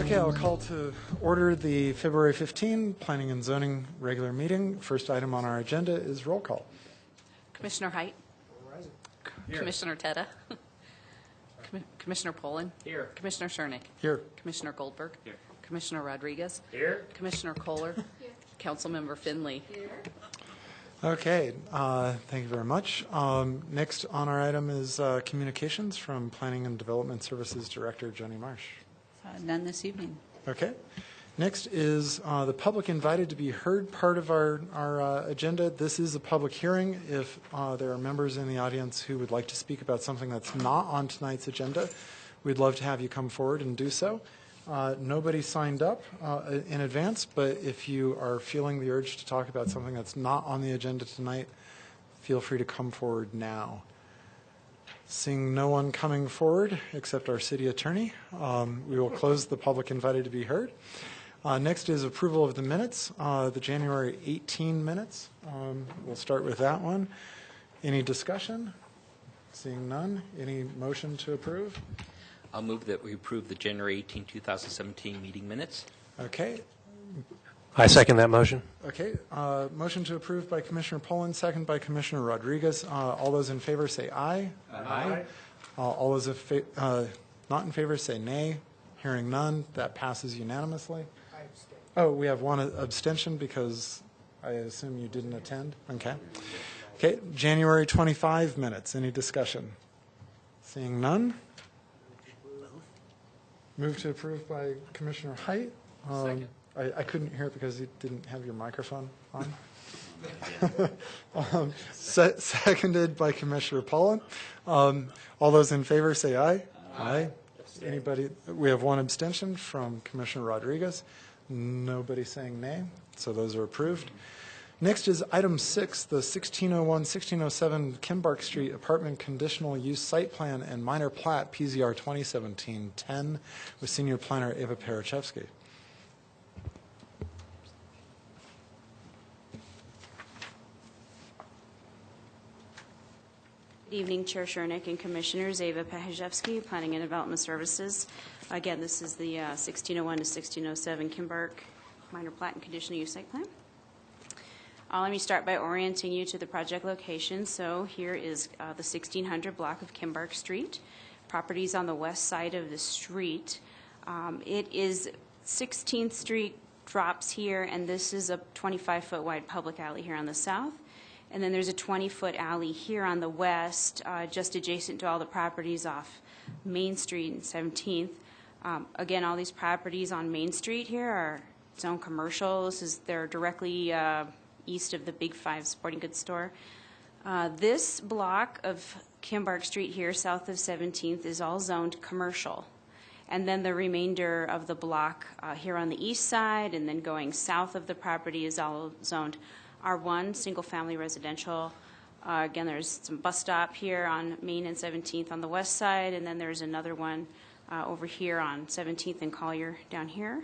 Okay, I'll call to order the February 15 Planning and Zoning regular meeting. First item on our agenda is roll call. Commissioner Height. Here. Commissioner Teta. Commissioner Poland. Here. Commissioner Shernick. Here. Commissioner Goldberg. Here. Commissioner Rodriguez. Here. Commissioner Kohler. Here. Councilmember Finley. Here. Okay, thank you very much. Next on our item is communications from Planning and Development Services Director Joni Marsh. None this evening. Okay. Next is the public invited to be heard part of our agenda. This is a public hearing. If there are members in the audience who would like to speak about something that's not on tonight's agenda, we'd love to have you come forward and do so. Nobody signed up in advance, but if you are feeling the urge to talk about something that's not on the agenda tonight, feel free to come forward now. Seeing no one coming forward except our city attorney, we will close the public invited to be heard. Next is approval of the minutes, the January 18 minutes. We'll start with that one. Any discussion? Seeing none, any motion to approve? I'll move that we approve the January 18, 2017 meeting minutes. Okay. I second that motion. Okay. Motion to approve by Commissioner Poland, second by Commissioner Rodriguez. All those in favor say aye. Aye. All those not in favor say nay. Hearing none, that passes unanimously. I abstain. Oh, we have one abstention because I assume you didn't attend? Okay. Okay. January 25 minutes. Any discussion? Seeing none. Move to approve by Commissioner Height. Second. I couldn't hear it because you didn't have your microphone on. Seconded by Commissioner Poland. All those in favor say aye. Aye. Anybody? We have one abstention from Commissioner Rodriguez. Nobody saying nay. So those are approved. Next is item 6, the 1601-1607 Kimbark Street Apartment Conditional Use Site Plan and Minor Plat, PZR 2017-10, with Senior Planner Eva Parachevsky. Good evening, Chair Shernick and Commissioners. Eva Pahajevsky, Planning and Development Services. Again, this is the 1601 to 1607 Kimbark Minor Plat and Conditional Use Site Plan. Let me start by orienting you to the project location. So here is the 1600 block of Kimbark Street. Properties on the west side of the street. It is 16th Street drops here, and this is a 25-foot wide public alley here on the south. And then there's a 20-foot alley here on the west, just adjacent to all the properties off Main Street and 17th. Again, all these properties on Main Street here are zone commercial. They're directly east of the Big Five sporting goods store. This block of Kimbark Street here, south of 17th, is all zoned commercial. And then the remainder of the block here on the east side and then going south of the property is all zoned R1, single-family residential. Again, there's some bus stop here on Main and 17th on the west side, and then there's another one over here on 17th and Collier down here.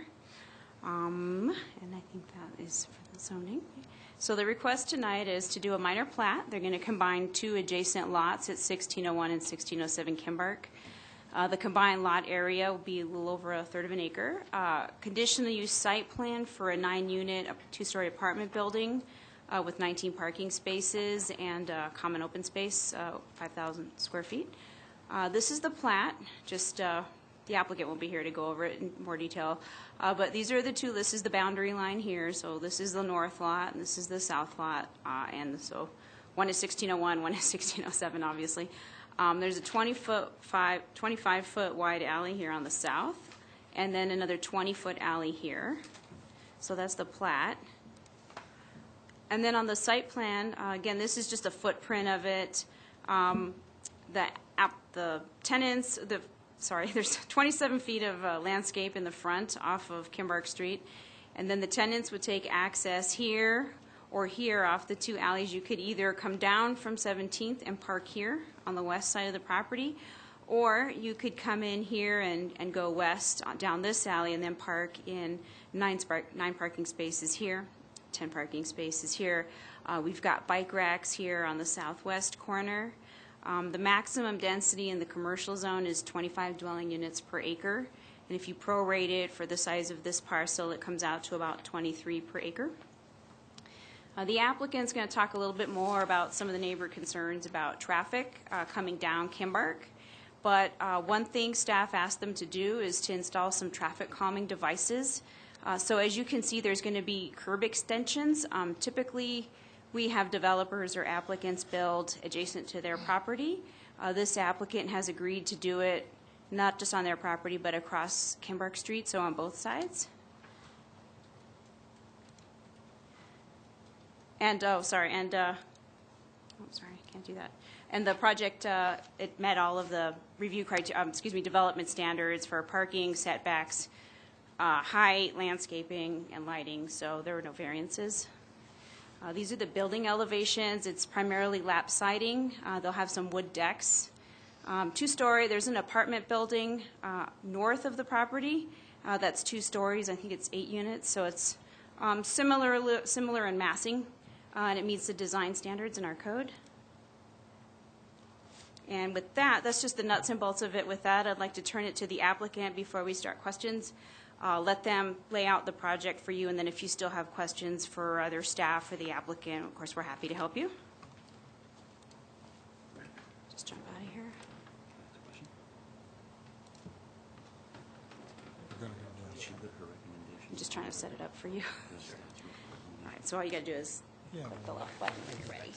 And I think that is for the zoning. So the request tonight is to do a minor plat. They're going to combine two adjacent lots at 1601 and 1607 Kimbark. The combined lot area will be a little over a third of an acre. Conditional use site plan for a 9-unit, two-story apartment building with 19 parking spaces and common open space, 5,000 square feet. This is the plat. Just the applicant will be here to go over it in more detail. But these are the two. This is the boundary line here. So this is the north lot, and this is the south lot. And so one is 1601, one is 1607, obviously. There's a 25-foot wide alley here on the south, and then another 20-foot alley here. So that's the plat. And then on the site plan, again, this is just a footprint of it. The tenants, there's 27 feet of landscape in the front off of Kimbark Street, and then the tenants would take access here or here off the two alleys. You could either come down from 17th and park here on the west side of the property, or you could come in here and go west down this alley and then park in 9 parking spaces here, 10 parking spaces here. We've got bike racks here on the southwest corner. The maximum density in the commercial zone is 25 dwelling units per acre, And if you prorate it for the size of this parcel, it comes out to about 23 per acre. The applicant's going to talk a little bit more about some of the neighbor concerns about traffic coming down Kimbark. But one thing staff asked them to do is to install some traffic calming devices. So as you can see, there's going to be curb extensions. Typically, we have developers or applicants build adjacent to their property. This applicant has agreed to do it not just on their property, but across Kimbark Street, so on both sides. And, oh, sorry, and, oh, sorry, I can't do that. And the project, it met all of the review criteria, development standards for parking, setbacks, height, landscaping, and lighting, so there were no variances. These are the building elevations. It's primarily lap siding. They'll have some wood decks. Two-story, there's an apartment building north of the property that's 2 stories. I think it's 8 units, so it's similar in massing, and it meets the design standards in our code. And with that, that's just the nuts and bolts of it. With that, I'd like to turn it to the applicant before we start questions. Let them lay out the project for you, and then if you still have questions for other staff or the applicant, of course, we're happy to help you. Just jump out of here. I'm just trying to set it up for you. All right, so all you got to do is click the left button when you're ready.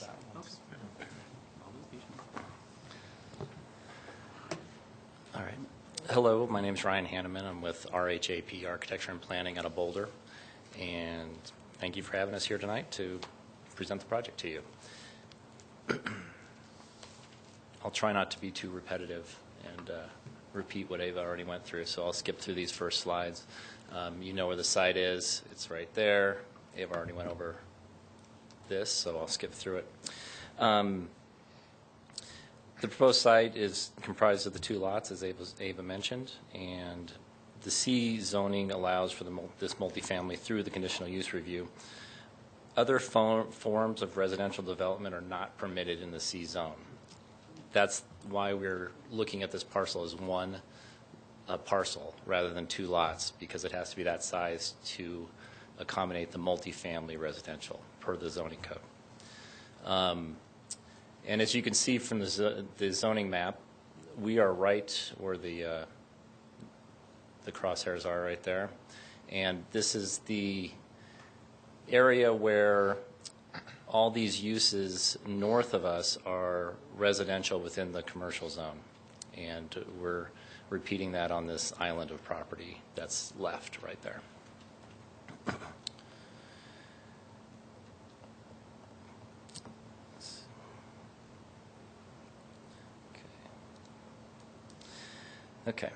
All right. Hello, my name is Ryan Hanneman. I'm with RHAP Architecture and Planning out of Boulder. And thank you for having us here tonight to present the project to you. I'll try not to be too repetitive and repeat what Ava already went through, so I'll skip through these first slides. You know where the site is. It's right there. Ava already went over this, so I'll skip through it. The proposed site is comprised of the 2 lots, as Ava mentioned, and the C zoning allows for this multifamily through the conditional use review. Other forms of residential development are not permitted in the C zone. That's why we're looking at this parcel as one parcel rather than 2 lots, because it has to be that size to accommodate the multifamily residential per the zoning code. And as you can see from the zoning map, we are right where the crosshairs are right there. And this is the area where all these uses north of us are residential within the commercial zone. And we're repeating that on this island of property that's left right there. Okay,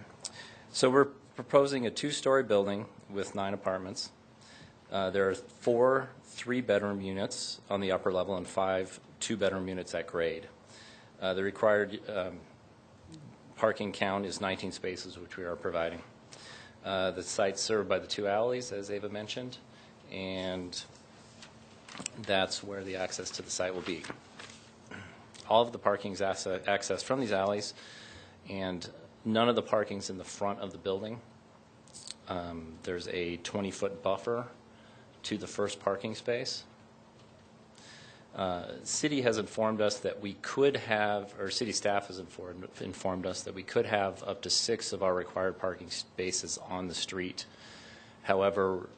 so we're proposing a 2-story building with 9 apartments. There are 4 3-bedroom units on the upper level and 5 2-bedroom units at grade. The required parking count is 19 spaces, which we are providing. The site's served by the 2 alleys, as Ava mentioned, and that's where the access to the site will be. All of the parking is accessed from these alleys, and none of the parking's in the front of the building. There's a 20-foot buffer to the first parking space. City has informed us that we could have, or city staff has informed us that we could have up to 6 of our required parking spaces on the street. However,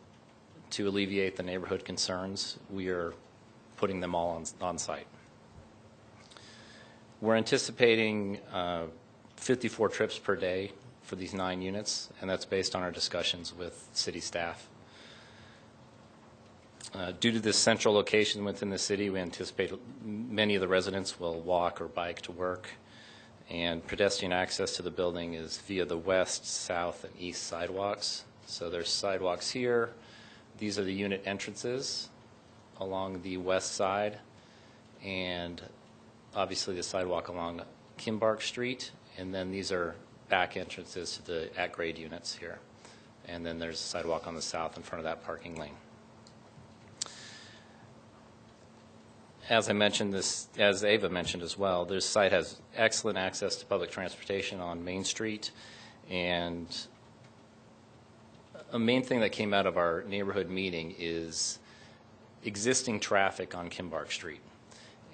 to alleviate the neighborhood concerns, we are putting them all on site. We're anticipating 54 trips per day for these 9 units, and that's based on our discussions with city staff. Due to this central location within the city, we anticipate many of the residents will walk or bike to work, and pedestrian access to the building is via the west, south, and east sidewalks. So there's sidewalks here. These are the unit entrances along the west side, and obviously the sidewalk along Kimbark Street, and then these are back entrances to the at-grade units here. And then there's a sidewalk on the south in front of that parking lane. As I mentioned, as Ava mentioned as well, this site has excellent access to public transportation on Main Street, and a main thing that came out of our neighborhood meeting is existing traffic on Kimbark Street,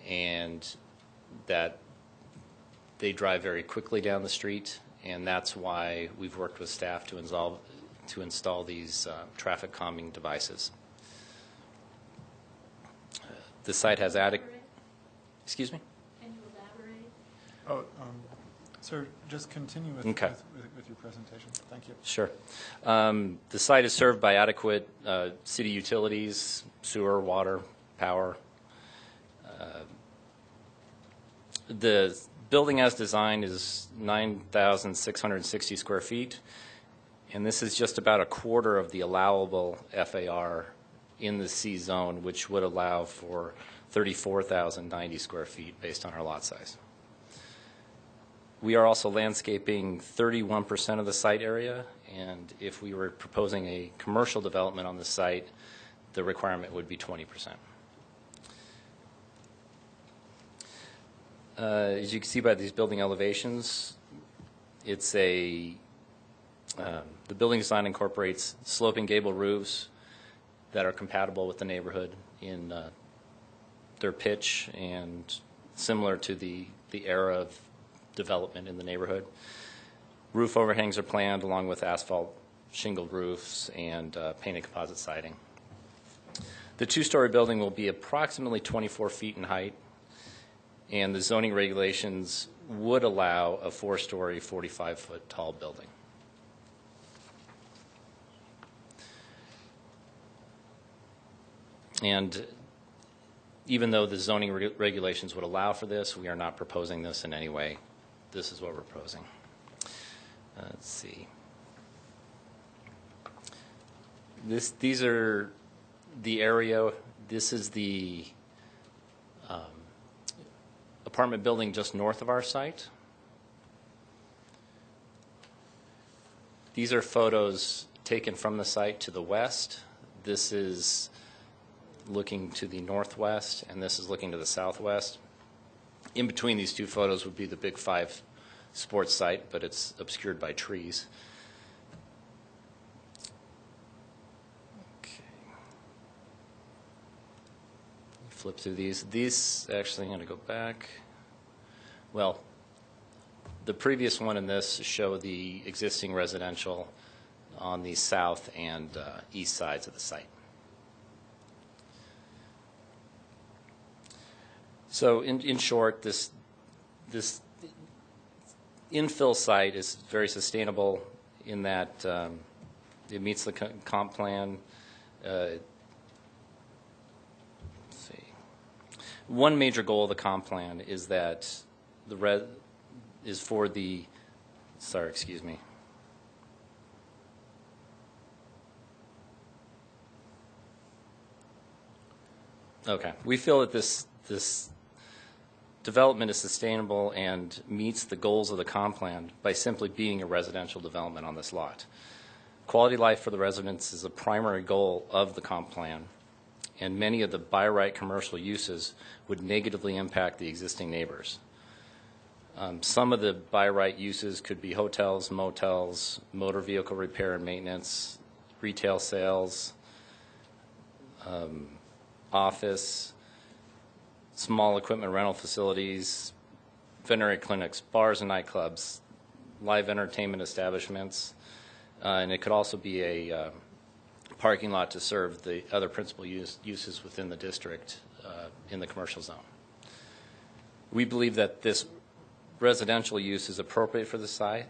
and that they drive very quickly down the street, and that's why we've worked with staff to install these traffic calming devices. The site has Excuse me? Can you elaborate? Oh, sir, just continue with, Okay. with your presentation. Thank you. Sure. The site is served by adequate city utilities, sewer, water, power. The building as designed is 9,660 square feet, and this is just about a quarter of the allowable FAR in the C zone, which would allow for 34,090 square feet based on our lot size. We are also landscaping 31% of the site area, and if we were proposing a commercial development on the site, the requirement would be 20%. As you can see by these building elevations, it's the building design incorporates sloping gable roofs that are compatible with the neighborhood in their pitch and similar to the era of development in the neighborhood. Roof overhangs are planned along with asphalt shingled roofs and painted composite siding. The two-story building will be approximately 24 feet in height, and the zoning regulations would allow a four-story, 45-foot tall building. And even though the zoning regulations would allow for this, we are not proposing this in any way. This is what we're proposing. Let's see. These are the area. This is the apartment building just north of our site. These are photos taken from the site to the west. This is looking to the northwest, and this is looking to the southwest. In between these two photos would be the Big Five sports site, but it's obscured by trees. Okay. Flip through these. These, actually, I'm going to go back. Well, the previous one in this show the existing residential on the south and east sides of the site. So in short, this infill site is very sustainable in that it meets the comp plan. Let's see. One major goal of the comp plan is that excuse me. Okay, we feel that this development is sustainable and meets the goals of the comp plan by simply being a residential development on this lot. Quality of life for the residents is a primary goal of the comp plan, and many of the by right commercial uses would negatively impact the existing neighbors. Some of the by right uses could be hotels, motels, motor vehicle repair and maintenance, retail sales, office, small equipment rental facilities, veterinary clinics, bars and nightclubs, live entertainment establishments, and it could also be a parking lot to serve the other principal uses within the district in the commercial zone. We believe that this residential use is appropriate for the site.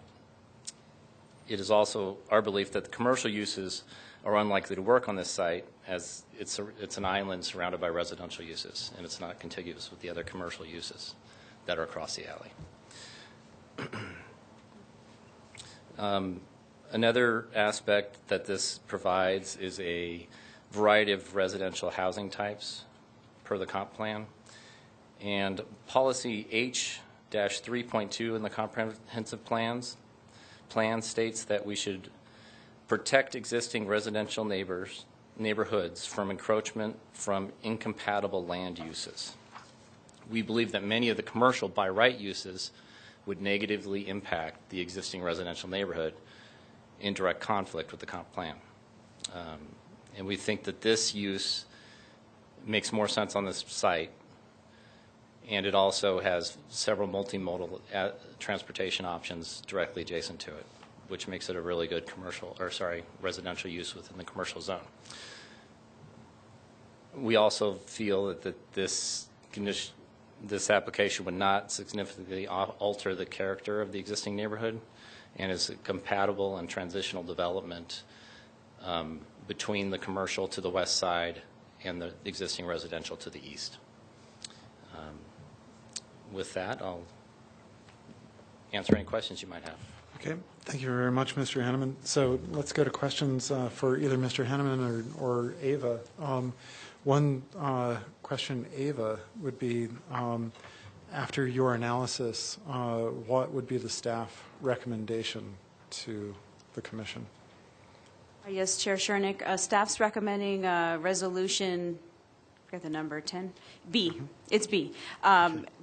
It is also our belief that the commercial uses are unlikely to work on this site, as it's an island surrounded by residential uses, and it's not contiguous with the other commercial uses that are across the alley. Another aspect that this provides is a variety of residential housing types per the comp plan. And policy H-3.2 in the comprehensive plan states that we should protect existing residential neighborhoods from encroachment from incompatible land uses. We believe that many of the commercial by right uses would negatively impact the existing residential neighborhood in direct conflict with the comp plan. And we think that this use makes more sense on this site, and it also has several multimodal transportation options directly adjacent to it, which makes it a really good residential use within the commercial zone. We also feel that this application would not significantly alter the character of the existing neighborhood and is a compatible and transitional development between the commercial to the west side and the existing residential to the east. With that, I'll answer any questions you might have. Okay, thank you very much, Mr. Henneman. So let's go to questions for either Mr. Henneman or Ava. One question, Ava, would be, after your analysis, what would be the staff recommendation to the commission? Yes, Chair Shernick, staff's recommending resolution, I forget the number, 10? B. It's B.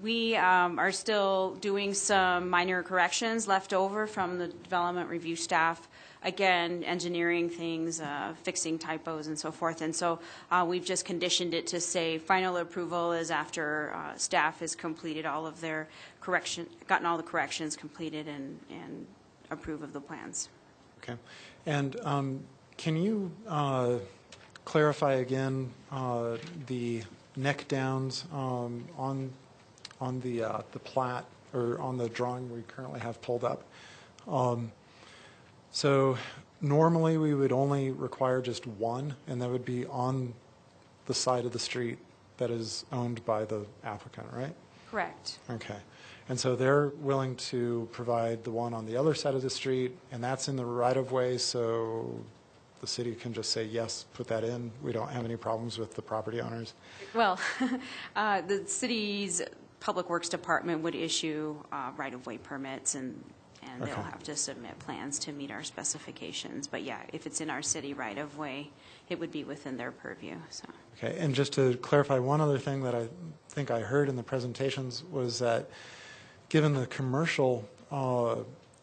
We are still doing some minor corrections left over from the development review staff. Again, engineering things, fixing typos and so forth. And so we've just conditioned it to say final approval is after staff has completed all of their gotten all the corrections completed and approve of the plans. Okay. And can you clarify again the neck downs on the plat or on the drawing we currently have pulled up? So normally we would only require just one, and that would be on the side of the street that is owned by the applicant, right? Correct. Okay. And so they're willing to provide the one on the other side of the street, and that's in the right-of-way, so the city can just say, yes, put that in. We don't have any problems with the property owners. Well, the city's Public Works Department would issue right-of-way permits, and they'll have to submit plans to meet our specifications. But yeah, if it's in our city right-of-way, it would be within their purview. So. Okay, and just to clarify, one other thing that I think I heard in the presentations was that given the commercial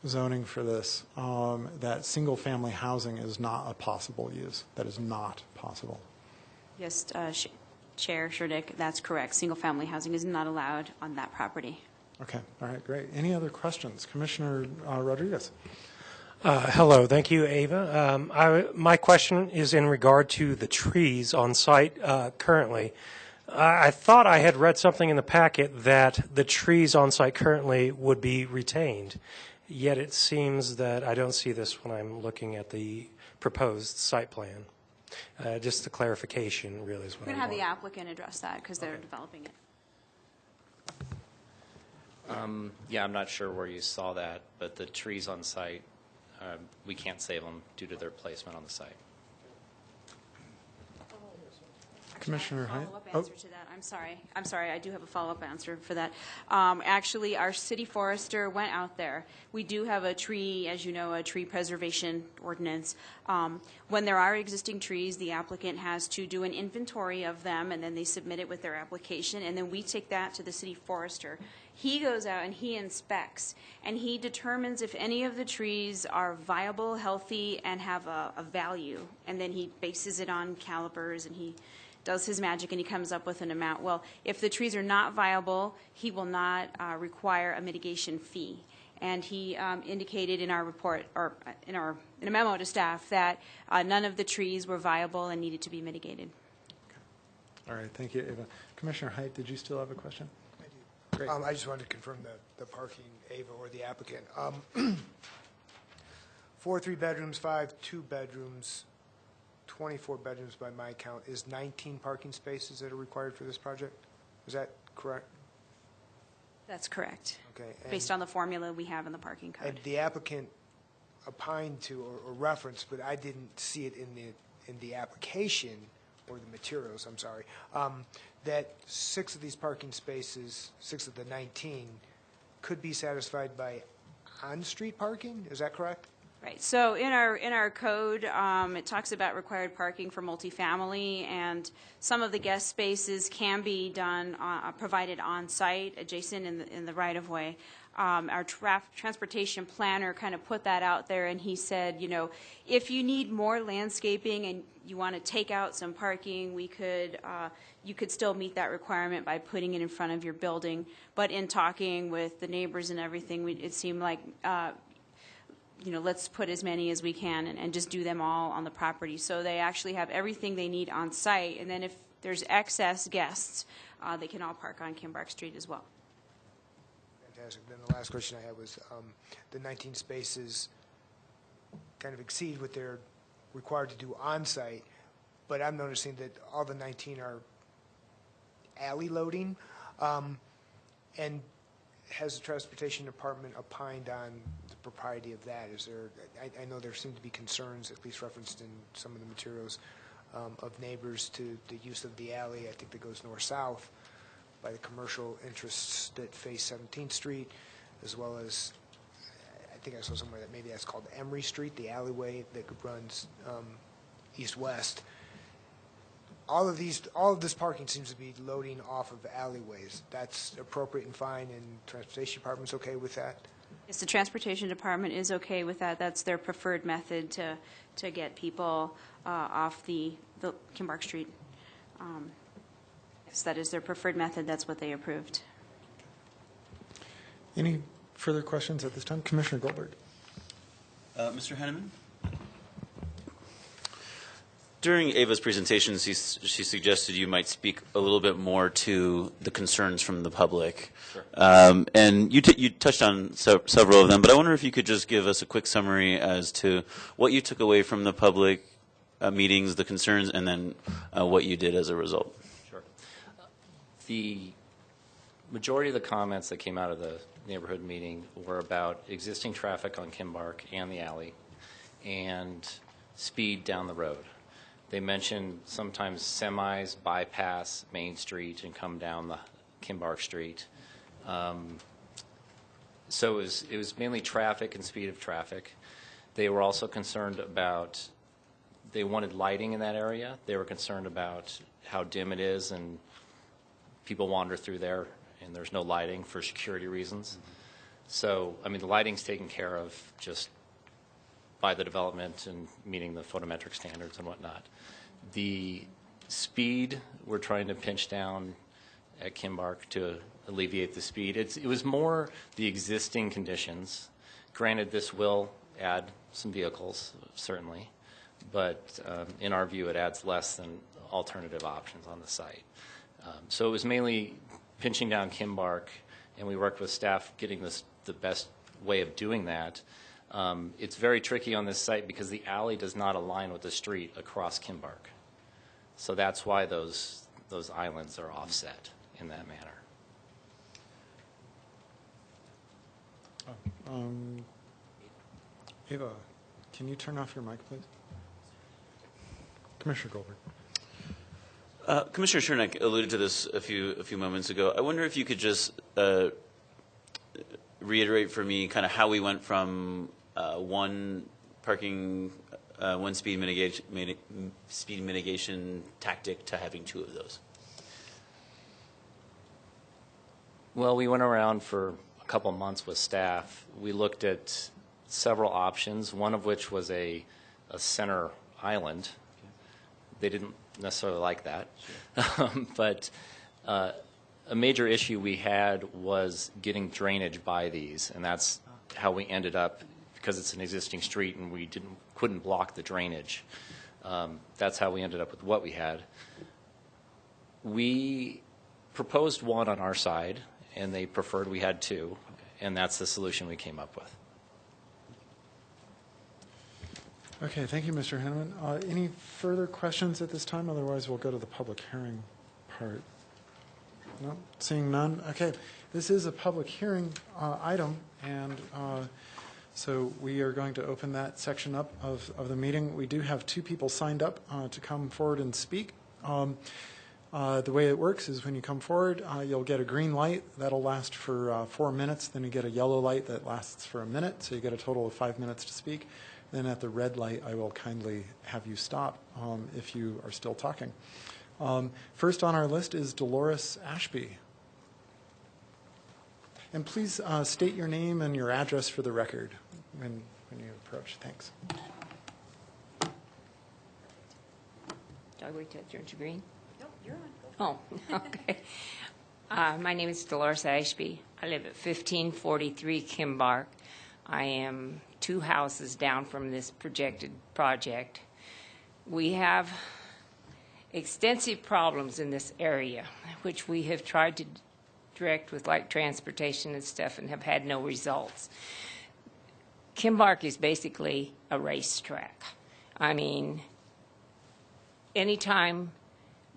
zoning for this, that single-family housing is not a possible use. That is not possible. Yes, Chair Sherdick, that's correct. Single-family housing is not allowed on that property. Okay, all right, great. Any other questions? Commissioner Rodriguez. Hello, thank you, Ava. My question is in regard to the trees on site currently. I thought I had read something in the packet that the trees on site currently would be retained, yet it seems that I don't see this when I'm looking at the proposed site plan. Just a clarification, really, is what We're I going to have want. the applicant address that because they're developing it. Yeah, I'm not sure where you saw that, but the trees on site, we can't save them due to their placement on the site. Commissioner Hyatt? Follow-up answer to that. I'm sorry. I do have a follow-up answer for that. Actually, our city forester went out there. We do have a tree, as you know, a tree preservation ordinance. When there are existing trees, the applicant has to do an inventory of them, and then they submit it with their application, and then we take that to the city forester. He goes out and he inspects, and he determines if any of the trees are viable, healthy, and have a value, and then he bases it on calipers, and he does his magic, and he comes up with an amount. Well, if the trees are not viable, he will not require a mitigation fee. And he indicated in our report, or in a memo to staff, that none of the trees were viable and needed to be mitigated. Okay. All right, thank you, Ava. Commissioner Haidt, did you still have a question? I do. Great. I just wanted to confirm the parking, Ava, or the applicant. 4 3-bedrooms, 5 2-bedrooms, 24 bedrooms by my count, is 19 parking spaces that are required for this project? Is that correct? That's correct. Okay. Based on the formula we have in the parking code. And the applicant opined to or referenced, but I didn't see it in the application or the materials, I'm sorry, that 6 of these parking spaces, 6 of the 19, could be satisfied by on-street parking? Is that correct? Right, so in our code, it talks about required parking for multifamily, and some of the guest spaces can be done, provided on-site, adjacent in the right-of-way. Our transportation planner kind of put that out there, and he said, you know, if you need more landscaping and you want to take out some parking, we could, you could still meet that requirement by putting it in front of your building. But in talking with the neighbors and everything, it seemed like, you know, let's put as many as we can and just do them all on the property. So they actually have everything they need on site, and then if there's excess guests, they can all park on Kimbark Street as well. Fantastic. Then the last question I had was the 19 spaces kind of exceed what they're required to do on-site, but I'm noticing that all the 19 are alley loading. And has the transportation department opined on the propriety of that? Is there? I know there seem to be concerns, at least referenced in some of the materials, of neighbors to the use of the alley. I think that goes north-south by the commercial interests that face 17th Street, as well as I think I saw somewhere that maybe that's called Emery Street, the alleyway that runs east-west. All of this parking seems to be loading off of alleyways. That's appropriate and fine, and transportation department's okay with that? Yes, the transportation department is okay with that. That's their preferred method to get people off the Kimbark Street. Yes, that is their preferred method. That's what they approved. Any further questions at this time? Commissioner Goldberg. Mr. Henneman? During Ava's presentation, she suggested you might speak a little bit more to the concerns from the public. Sure. And you touched on several of them, but I wonder if you could just give us a quick summary as to what you took away from the public meetings, the concerns, and then what you did as a result. Sure. The majority of the comments that came out of the neighborhood meeting were about existing traffic on Kimbark and the alley and speed down the road. They mentioned sometimes semis bypass Main Street and come down the Kimbark Street. So it was mainly traffic and speed of traffic. They were also concerned about, they wanted lighting in that area. They were concerned about how dim it is and people wander through there and there's no lighting for security reasons. So, I mean, the lighting's taken care of just by the development and meeting the photometric standards and whatnot. The speed, we're trying to pinch down at Kimbark to alleviate the speed. It was more the existing conditions. Granted, this will add some vehicles, certainly, but in our view, it adds less than alternative options on the site. So it was mainly pinching down Kimbark, and we worked with staff getting the best way of doing that. It's very tricky on this site because the alley does not align with the street across Kimbark. So that's why those islands are offset in that manner. Ava, can you turn off your mic, please? Commissioner Goldberg. Commissioner Chernak alluded to this a few moments ago. I wonder if you could just reiterate for me kind of how we went from one speed mitigation tactic to having two of those. Well, we went around for a couple months with staff. We looked at several options, one of which was a center island. They didn't necessarily like that. Sure. But a major issue we had was getting drainage by these, and that's how we ended up, because it's an existing street and we couldn't block the drainage. That's how we ended up with what we had. We proposed one on our side, and they preferred we had two, and that's the solution we came up with. Okay, thank you, Mr. Henneman. Any further questions at this time? Otherwise, we'll go to the public hearing part. No, seeing none. Okay, this is a public hearing item, and so we are going to open that section up of the meeting. We do have two people signed up to come forward and speak. The way it works is when you come forward, you'll get a green light. That'll last for 4 minutes. Then you get a yellow light that lasts for a minute, so you get a total of 5 minutes to speak. then at the red light, I will kindly have you stop if you are still talking. First on our list is Dolores Ashby. And please state your name and your address for the record when you approach. Thanks. Do I wait till it turns green? No, you're on. Oh, okay. My name is Dolores Ashby. I live at 1543 Kimbark. I am 2 houses down from this projected project. We have extensive problems in this area, which we have tried to direct with like transportation and stuff and have had no results. Kimbark is basically a racetrack. I mean, anytime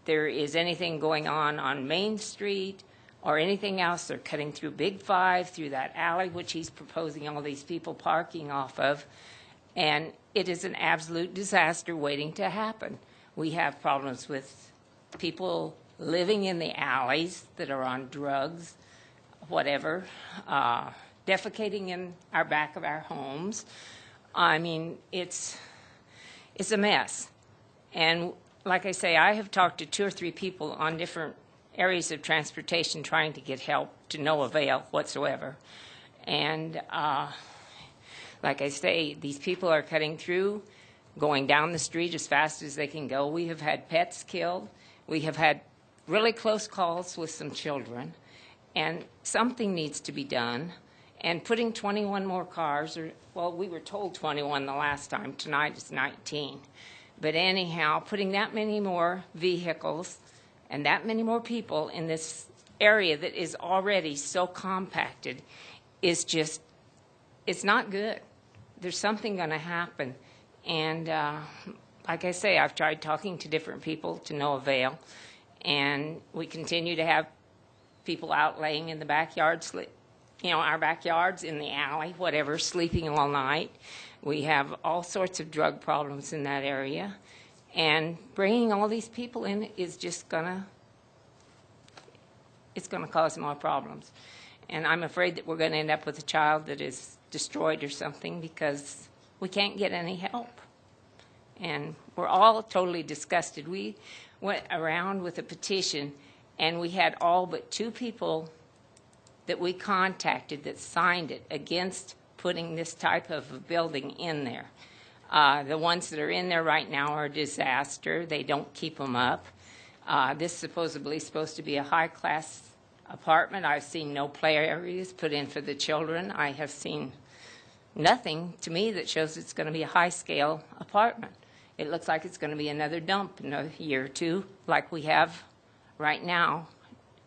there is anything going on Main Street or anything else, they're cutting through Big 5, through that alley, which he's proposing all these people parking off of, and it is an absolute disaster waiting to happen. We have problems with people living in the alleys that are on drugs, whatever, defecating in our back of our homes. I mean, it's a mess. And like I say, I have talked to 2 or 3 people on different areas of transportation trying to get help, to no avail whatsoever. And like I say, these people are cutting through, going down the street as fast as they can go. We have had pets killed. We have had really close calls with some children. And something needs to be done. And putting 21 more cars, or, well, we were told 21 the last time. Tonight it's 19. But anyhow, putting that many more vehicles and that many more people in this area that is already so compacted is just, it's not good. There's something going to happen. And like I say, I've tried talking to different people to no avail. And we continue to have people out laying in the backyard, our backyards, in the alley, whatever, sleeping all night. We have all sorts of drug problems in that area. And bringing all these people in is just it's going to cause more problems. And I'm afraid that we're going to end up with a child that is destroyed or something because we can't get any help. And we're all totally disgusted. We went around with a petition, and we had all but 2 people that we contacted that signed it against putting this type of a building in there. The ones that are in there right now are a disaster. They don't keep them up. This supposedly is supposed to be a high-class apartment. I've seen no play areas put in for the children. I have seen nothing to me that shows it's going to be a high-scale apartment. It looks like it's going to be another dump in a year or 2, like we have right now,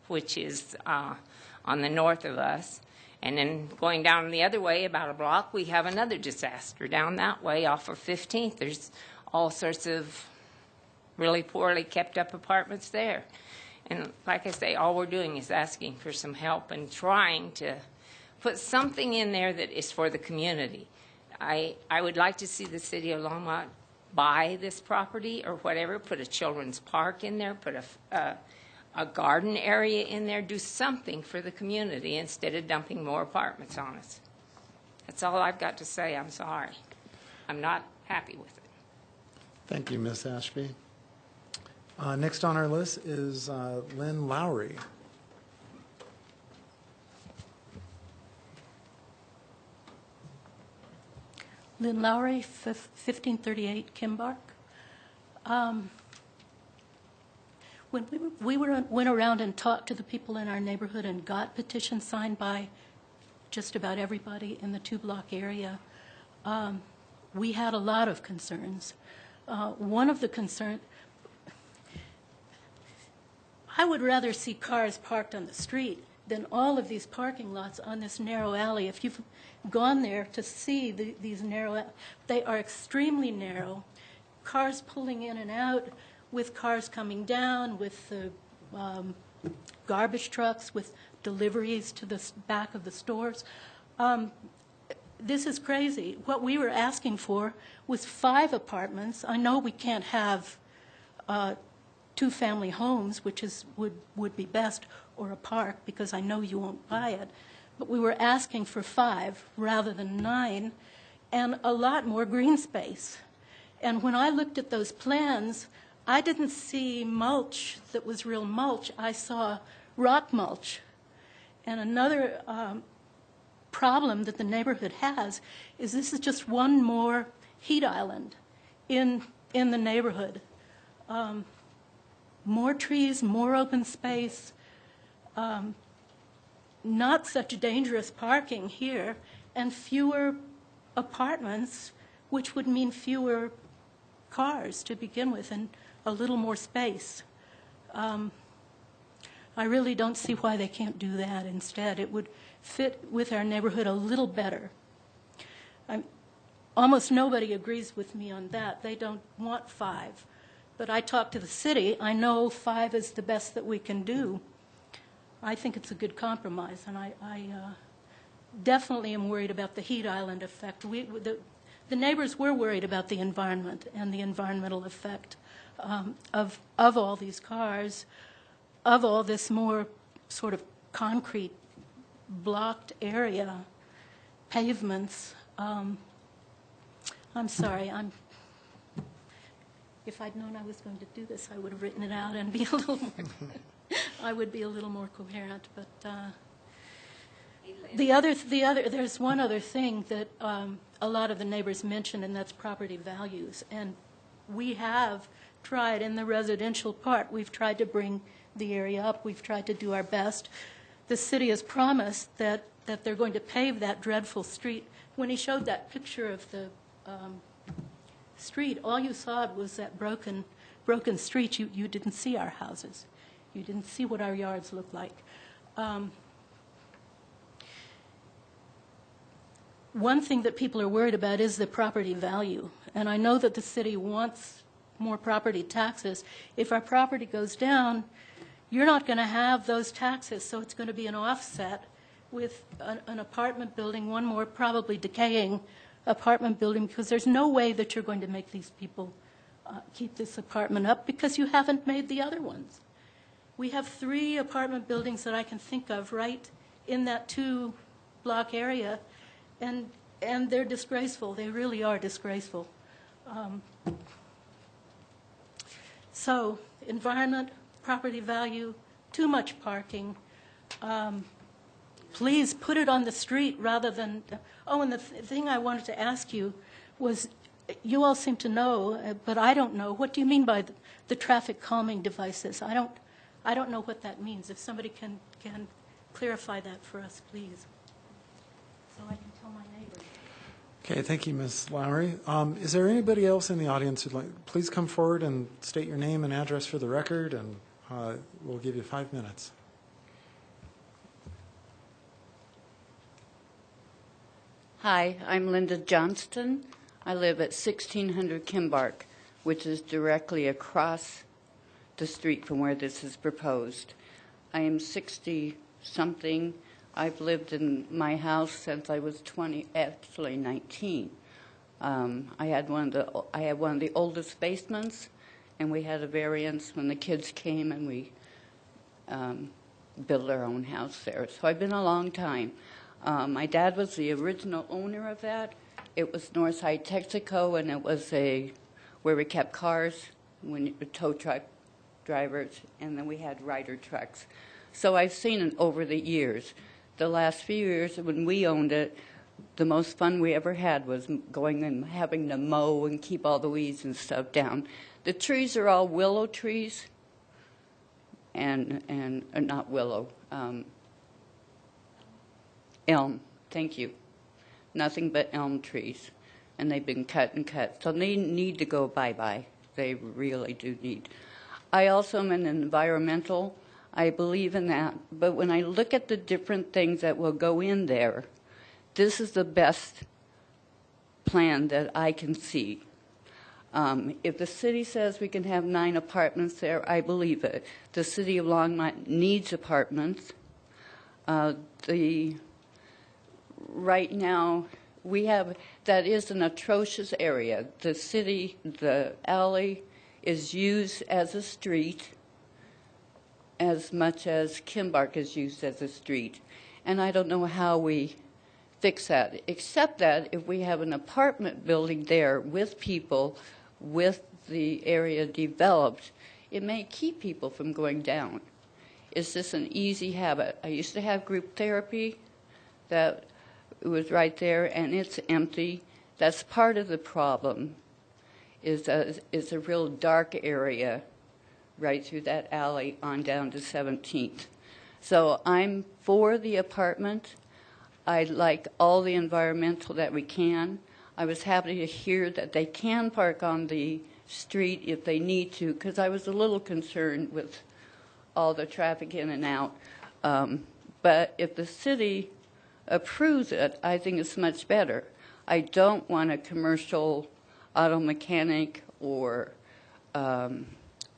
which is on the north of us. And then going down the other way about a block, we have another disaster down that way off of 15th. There's all sorts of really poorly kept up apartments there. And like I say, all we're doing is asking for some help and trying to put something in there that is for the community. I would like to see the city of Longmont buy this property or whatever, put a children's park in there, put a garden area in there, do something for the community instead of dumping more apartments on us. That's all I've got to say. I'm sorry. I'm not happy with it. Thank you, Ms. Ashby. Next on our list is Lynn Lowry. Lynn Lowry, 1538 Kimbark. When we went around and talked to the people in our neighborhood and got petitions signed by just about everybody in the 2-block area, we had a lot of concerns. One of the concerns, I would rather see cars parked on the street than all of these parking lots on this narrow alley. If you've gone there to see these narrow, they are extremely narrow. Cars pulling in and out, with cars coming down, with the garbage trucks, with deliveries to the back of the stores. This is crazy. What we were asking for was 5 apartments. I know we can't have 2-family homes, which would be best, or a park, because I know you won't buy it. But we were asking for 5 rather than 9, and a lot more green space. And when I looked at those plans, I didn't see mulch that was real mulch. I saw rock mulch. And another problem that the neighborhood has is this is just one more heat island in the neighborhood. More trees, more open space, not such dangerous parking here, and fewer apartments, which would mean fewer cars to begin with and a little more space. I really don't see why they can't do that instead. It would fit with our neighborhood a little better. Almost nobody agrees with me on that. They don't want 5. But I talked to the city. I know 5 is the best that we can do. I think it's a good compromise, and I definitely am worried about the heat island effect. The neighbors were worried about the environment and the environmental effect of all these cars, of all this more sort of concrete blocked area, pavements. I'm sorry. If I'd known I was going to do this, I would have written it out and be a little more. I would be a little more coherent. But there's one other thing that a lot of the neighbors mentioned, and that's property values. And we have tried in the residential part. We've tried to bring the area up. We've tried to do our best. The city has promised that they're going to pave that dreadful street. When he showed that picture of the street, all you saw was that broken street. You didn't see our houses. You didn't see what our yards looked like. One thing that people are worried about is the property value. And I know that the city wants more property taxes. If our property goes down, you're not going to have those taxes, so it's going to be an offset with an apartment building, one more probably decaying apartment building, because there's no way that you're going to make these people keep this apartment up because you haven't made the other ones. We have 3 apartment buildings that I can think of right in that 2-block area, and they're disgraceful. They really are disgraceful. So environment, property value, too much parking. Please put it on the street rather than... Oh, and the thing I wanted to ask you was, you all seem to know, but I don't know. What do you mean by the traffic calming devices? I don't know what that means. If somebody can clarify that for us, please, so I can tell my neighbors. Okay, thank you, Ms. Lowry. Is there anybody else in the audience who'd like? Please come forward and state your name and address for the record, and we'll give you 5 minutes. Hi, I'm Linda Johnston. I live at 1600 Kimbark, which is directly across the street from where this is proposed. I am 60-something. I've lived in my house since I was 20, actually 19. I had one of the oldest basements, and we had a variance when the kids came, and we built our own house there. So I've been a long time. My dad was the original owner of that. It was Northside Texaco, and it was where we kept cars, tow truck drivers, and then we had Ryder trucks. So I've seen it over the years. The last few years when we owned it, the most fun we ever had was going and having to mow and keep all the weeds and stuff down. The trees are all willow trees, and not willow, elm, thank you. Nothing but elm trees, and they've been cut and cut. So they need to go bye-bye. They really do need. I also am an environmental. I believe in that. But when I look at the different things that will go in there, this is the best plan that I can see. If the city says we can have 9 apartments there, I believe it. The city of Longmont needs apartments. Right now, that is an atrocious area. The city, the alley is used as a street as much as Kimbark is used as a street. And I don't know how we fix that, except that if we have an apartment building there with people, with the area developed, it may keep people from going down. It's just an easy habit. I used to have group therapy that was right there, and it's empty. That's part of the problem, is that it's a real dark area right through that alley on down to 17th. So I'm for the apartment. I like all the environmental that we can. I was happy to hear that they can park on the street if they need to, because I was a little concerned with all the traffic in and out. But if the city approves it, I think it's much better. I don't want a commercial auto mechanic or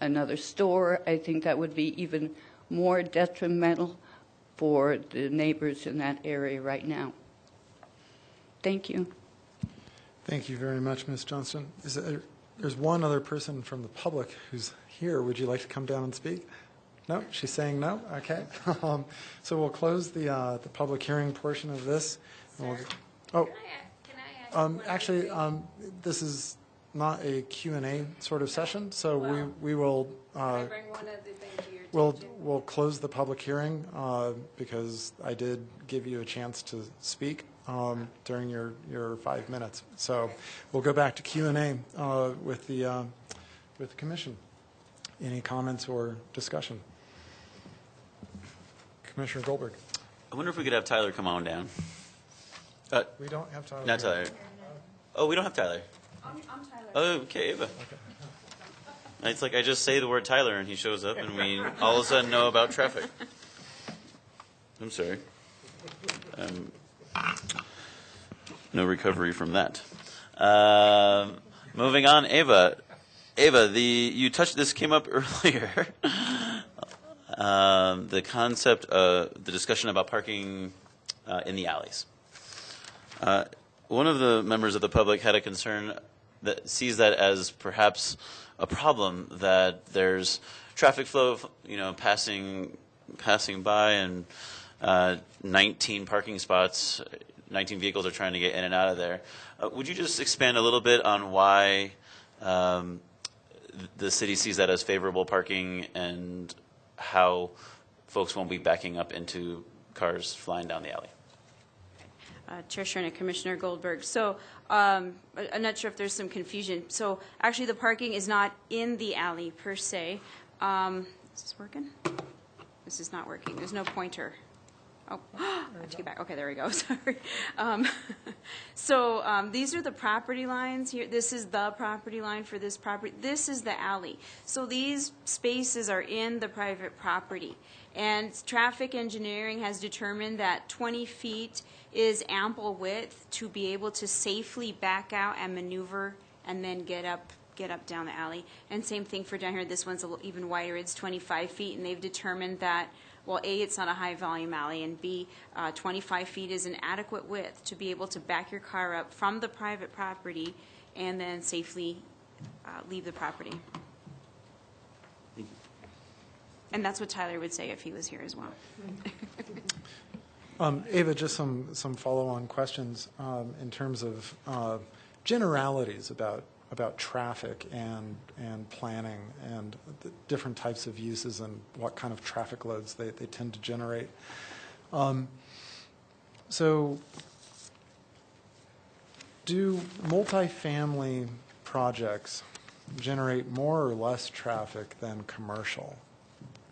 another store. I think that would be even more detrimental for the neighbors in that area right now. Thank you. Thank you very much, Ms. Johnston. There's one other person from the public who's here. Would you like to come down and speak? No? She's saying no? Okay. So we'll close the public hearing portion of this. Sir, Oh, can I ask actually, this is not a Q&A sort of session, so we will Can I bring one other thing to your attention? we'll close the public hearing because I did give you a chance to speak during your 5 minutes. So we'll go back to Q&A with the commission. Any comments or discussion? Commissioner Goldberg. I wonder if we could have Tyler come on down. We don't have Tyler. Not Tyler. Oh, we don't have Tyler. I'm Tyler. Oh, okay, Ava. It's like I just say the word Tyler and he shows up and we all of a sudden know about traffic. I'm sorry. No recovery from that. Moving on, Ava. Ava, you touched, this came up earlier. The concept, the discussion about parking in the alleys. One of the members of the public had a concern that sees that as perhaps a problem, that there's traffic flow, passing by, and 19 parking spots, 19 vehicles are trying to get in and out of there. Would you just expand a little bit on why the city sees that as favorable parking and how folks won't be backing up into cars flying down the alley? Chair Shernick, Commissioner Goldberg. So I'm not sure if there's some confusion. So actually the parking is not in the alley per se. Is this working? This is not working. There's no pointer. Oh, I have to get back. Okay, there we go. Sorry. So these are the property lines here. This is the property line for this property. This is the alley. So these spaces are in the private property. And traffic engineering has determined that 20 feet is ample width to be able to safely back out and maneuver and then get up down the alley. And same thing for down here. This one's a little even wider. It's 25 feet, and they've determined that, well, A, it's not a high-volume alley, and B, 25 feet is an adequate width to be able to back your car up from the private property and then safely leave the property. And that's what Tyler would say if he was here as well. Ava, just some follow-on questions in terms of generalities about traffic and planning and the different types of uses and what kind of traffic loads they tend to generate. So do multifamily projects generate more or less traffic than commercial,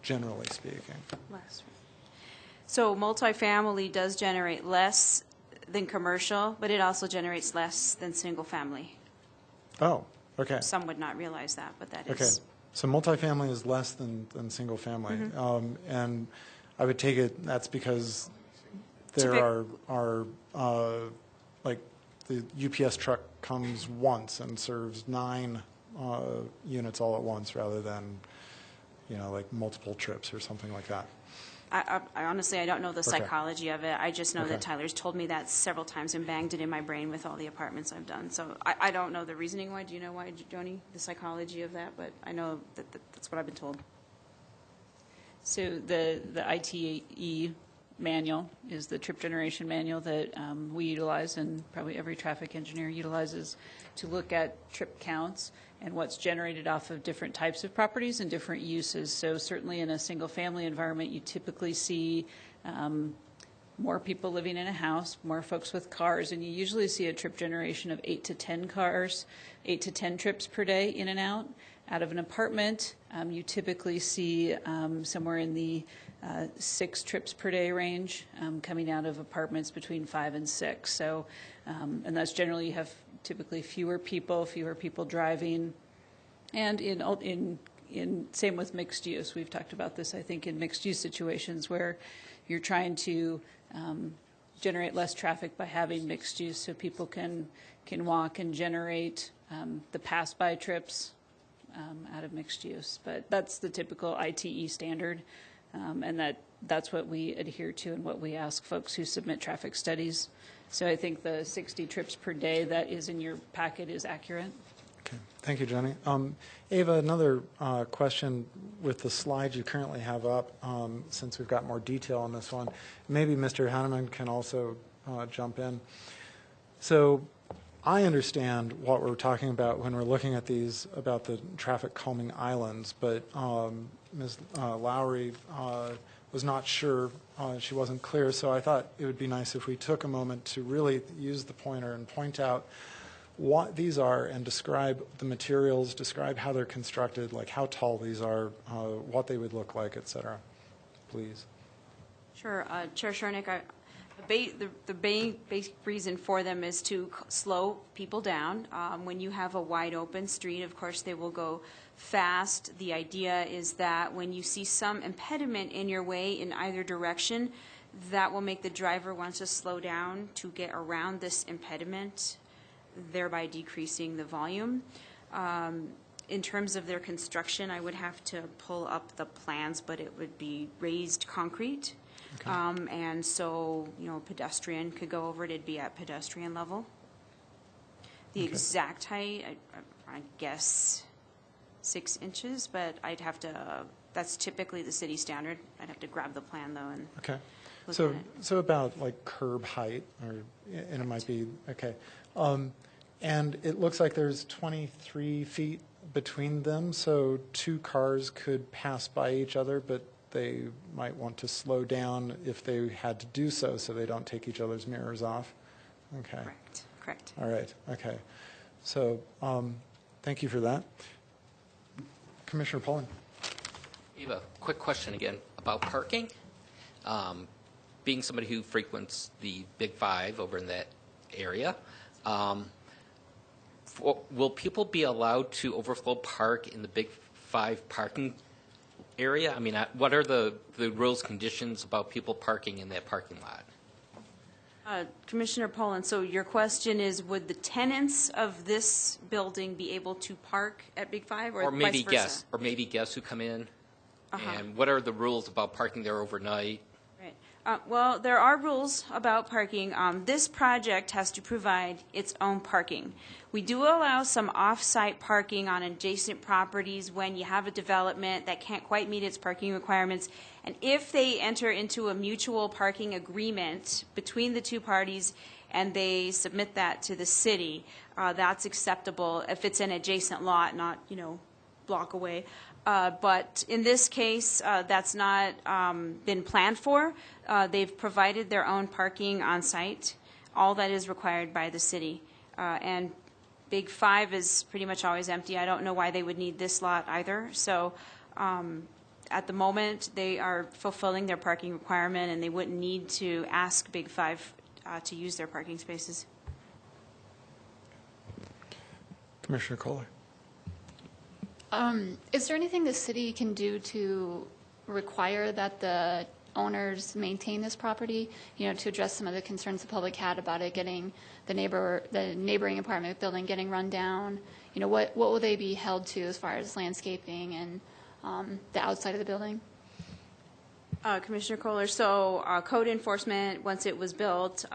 generally speaking? Less. So multifamily does generate less than commercial, but it also generates less than single family. Oh, okay. Some would not realize that, but that Okay. is. So multifamily is less than single family. And I would take it that's because there are like the UPS truck comes once and serves 9 units all at once rather than, like multiple trips or something like that. I honestly, I don't know the psychology of it. I just know that Tyler's told me that several times and banged it in my brain with all the apartments I've done. So I don't know the reasoning why. Do you know why, Joni, the psychology of that? But I know that's what I've been told. So the ITE manual is the trip generation manual that we utilize, and probably every traffic engineer utilizes, to look at trip counts and what's generated off of different types of properties and different uses. So certainly in a single-family environment, you typically see more people living in a house, more folks with cars, and you usually see a trip generation of 8 to 10 cars, 8 to 10 trips per day in and out. Out of an apartment, you typically see somewhere in the 6 trips per day range coming out of apartments between 5 and 6. So, and that's generally you have typically fewer people driving, and in same with mixed use. We've talked about this, I think, in mixed use situations where you're trying to generate less traffic by having mixed use, so people can walk and generate the pass-by trips out of mixed use. But that's the typical ITE standard, and that's what we adhere to and what we ask folks who submit traffic studies. So I think the 60 trips per day that is in your packet is accurate. Okay, thank you, Jenny. Ava, another question with the slides you currently have up, since we've got more detail on this one. Maybe Mr. Hanneman can also jump in. So I understand what we're talking about when we're looking at these, about the traffic calming islands, but Ms. Lowry was not sure. She wasn't clear, so I thought it would be nice if we took a moment to really use the pointer and point out what these are and describe the materials, describe how they're constructed, like how tall these are, what they would look like, et cetera. Please. Sure. Chair Shernick, the basic reason for them is to slow people down. When you have a wide open street, of course, they will go fast. The idea is that when you see some impediment in your way in either direction, that will make the driver want to slow down to get around this impediment, thereby decreasing the volume. In terms of their construction, I would have to pull up the plans, but it would be raised concrete. Okay. And so, pedestrian could go over it. It'd be at pedestrian level. The exact height, I guess 6 inches, but I'd have to, that's typically the city standard. I'd have to grab the plan, though, and look at it. So about like curb height, and it might be, okay. And it looks like there's 23 feet between them, so 2 cars could pass by each other, but they might want to slow down if they had to do so they don't take each other's mirrors off. Okay. Correct. All right, okay. So thank you for that. Commissioner Pullen. Eva, quick question again about parking. Being somebody who frequents the Big Five over in that area, will people be allowed to overflow park in the Big Five parking area? I mean, what are the rules, conditions about people parking in that parking lot? Commissioner Poland, so your question is, would the tenants of this building be able to park at Big Five, or maybe vice versa? guests, or maybe guests who come in? And what are the rules about parking there overnight? Right. Well, there are rules about parking. This project has to provide its own parking. We do allow some off-site parking on adjacent properties when you have a development that can't quite meet its parking requirements. And if they enter into a mutual parking agreement between the two parties and they submit that to the city, that's acceptable if it's an adjacent lot, not, block away. But in this case, that's not been planned for. They've provided their own parking on site, all that is required by the city. And Big Five is pretty much always empty. I don't know why they would need this lot either. So at the moment, they are fulfilling their parking requirement, and they wouldn't need to ask Big Five to use their parking spaces. Commissioner Kohler. Is there anything the city can do to require that the owners maintain this property, to address some of the concerns the public had about it getting the neighboring apartment building getting run down? What will they be held to as far as landscaping and the outside of the building? Commissioner Kohler, so code enforcement, once it was built,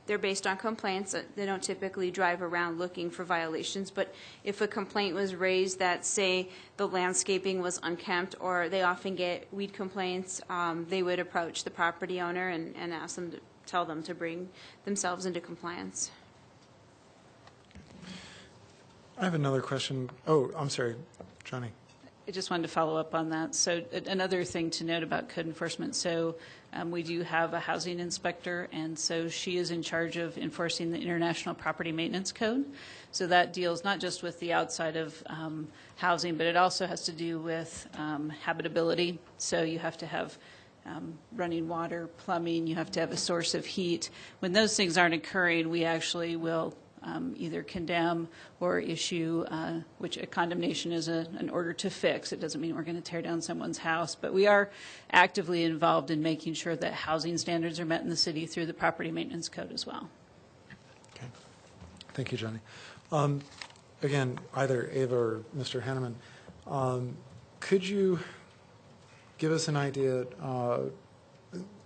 they're based on complaints. They don't typically drive around looking for violations, but if a complaint was raised that, say, the landscaping was unkempt, or they often get weed complaints, they would approach the property owner and ask them to tell them to bring themselves into compliance. I have another question. Oh, I'm sorry, Johnny. I just wanted to follow up on that. So another thing to note about code enforcement, so we do have a housing inspector, and so she is in charge of enforcing the International Property Maintenance Code. So that deals not just with the outside of housing, but it also has to do with habitability. So you have to have running water, plumbing, you have to have a source of heat. When those things aren't occurring, we actually will either condemn or issue, which a condemnation is an order to fix. It doesn't mean we're going to tear down someone's house, but we are actively involved in making sure that housing standards are met in the city through the property maintenance code as well. Okay. Thank you, Johnny. Again, either Ava or Mr. Henneman, could you give us an idea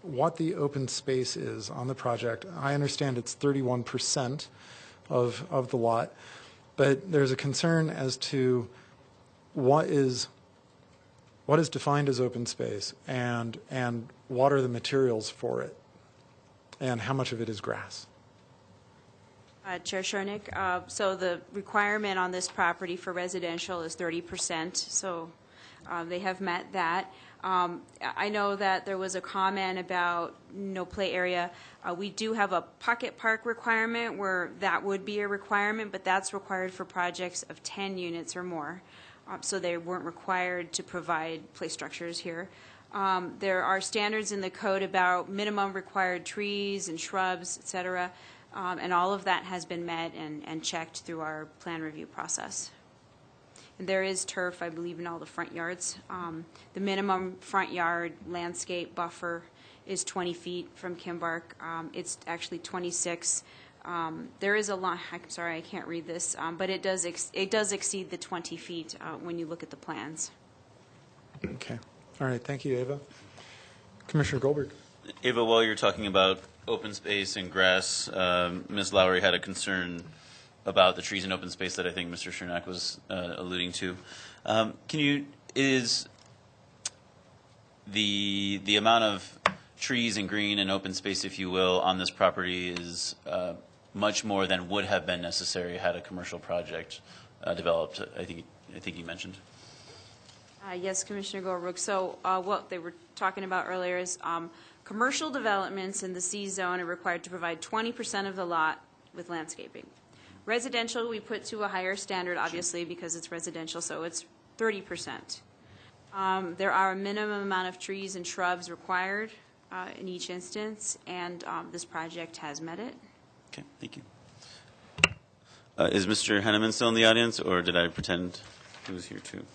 what the open space is on the project? I understand it's 31% of the lot, but there's a concern as to what is defined as open space and what are the materials for it and how much of it is grass. Chair Shernick, so the requirement on this property for residential is 30%, so they have met that. I know that there was a comment about no play area. We do have a pocket park requirement where that would be a requirement, but that's required for projects of 10 units or more. So they weren't required to provide play structures here. There are standards in the code about minimum required trees and shrubs, et cetera, and all of that has been met and checked through our plan review process. And there is turf, I believe, in all the front yards. The minimum front yard landscape buffer is 20 feet from Kimbark. It's actually 26. There is a line, I'm sorry, I can't read this, but it does exceed the 20 feet when you look at the plans. Okay. All right. Thank you, Ava. Commissioner Goldberg. Ava, while you're talking about open space and grass, Ms. Lowry had a concern about the trees and open space that I think Mr. Chernak was alluding to. Is the amount of trees and green and open space, if you will, on this property is much more than would have been necessary had a commercial project developed, I think you mentioned? Yes, Commissioner Goldberg. So what they were talking about earlier is commercial developments in the C zone are required to provide 20% of the lot with landscaping. Residential, we put to a higher standard, obviously, because it's residential, so it's 30%. There are a minimum amount of trees and shrubs required in each instance, and this project has met it. Okay, thank you. Is Mr. Henneman still in the audience, or did I pretend he was here too?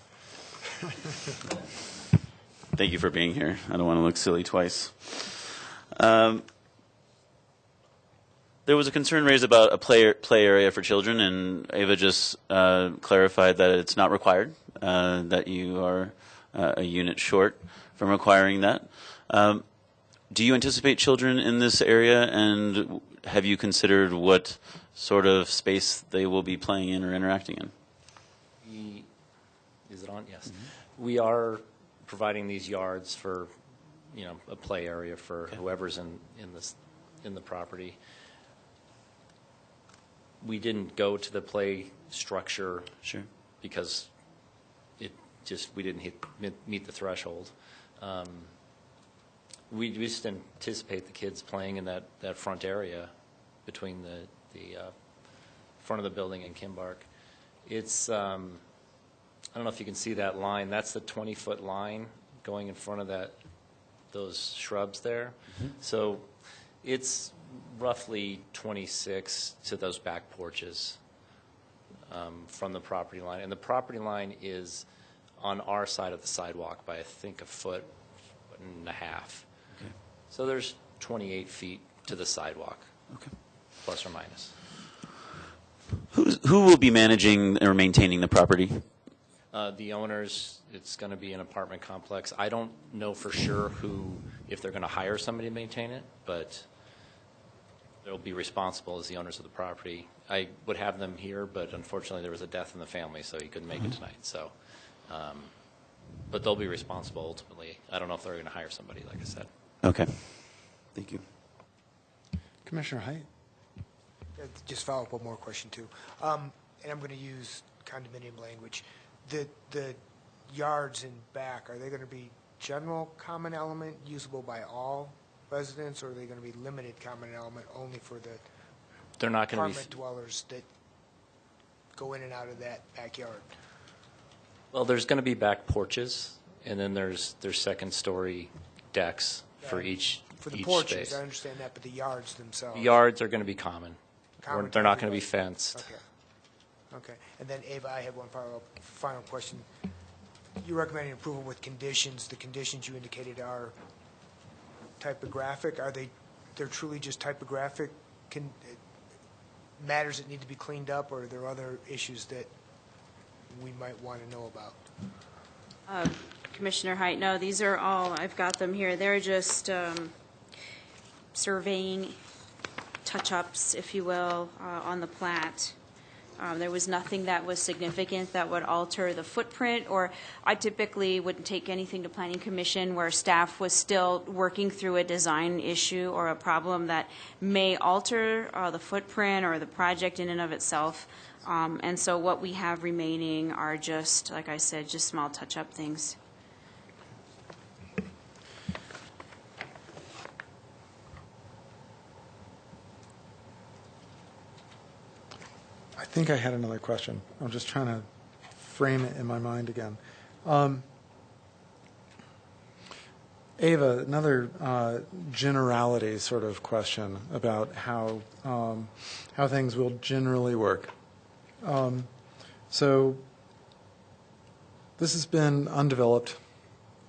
Thank you for being here. I don't want to look silly twice. There was a concern raised about a play area for children, and Ava just clarified that it's not required, that you are a unit short from requiring that. Do you anticipate children in this area, and have you considered what sort of space they will be playing in or interacting in? Is it on? Yes. Mm-hmm. We are providing these yards for, a play area for whoever's in the property. We didn't go to the play structure because we didn't meet the threshold. We just anticipate the kids playing in that front area between the front of the building and Kimbark. It's I don't know if you can see that line. That's the 20-foot line going in front of those shrubs there. Mm-hmm. So it's roughly 26 to those back porches from the property line. And the property line is on our side of the sidewalk by, I think, a foot and a half. Okay. So there's 28 feet to the sidewalk, plus or minus. Who will be managing or maintaining the property? The owners. It's going to be an apartment complex. I don't know for sure if they're going to hire somebody to maintain it, but They'll be responsible as the owners of the property. I would have them here, but unfortunately there was a death in the family, so he couldn't make it tonight. So, but they'll be responsible ultimately. I don't know if they're going to hire somebody, like I said. Okay. Thank you. Commissioner Height? Just follow up one more question too. And I'm going to use condominium language. The yards in back, are they going to be general common element usable by all residents, or are they going to be limited common element only for the They're not going to apartment dwellers that go in and out of that backyard? Well, there's going to be back porches, and then there's second-story decks for each For the each porches, space. I understand that, but the yards themselves? Yards are going to be common. Common They're not to going to be everybody. fenced. Okay. And then, Ava, I have one final question. You're recommending approval with conditions. The conditions you indicated are typographic. They're truly just typographic matters that need to be cleaned up, or are there other issues that we might want to know about? Commissioner Height, no, these are all, I've got them here. They're just surveying touch-ups, if you will, on the plat. There was nothing that was significant that would alter the footprint, or I typically wouldn't take anything to Planning Commission where staff was still working through a design issue or a problem that may alter the footprint or the project in and of itself. And so what we have remaining are just, like I said, just small touch-up things. I think I had another question. I'm just trying to frame it in my mind again. Ava, another generality sort of question about how things will generally work. So this has been undeveloped,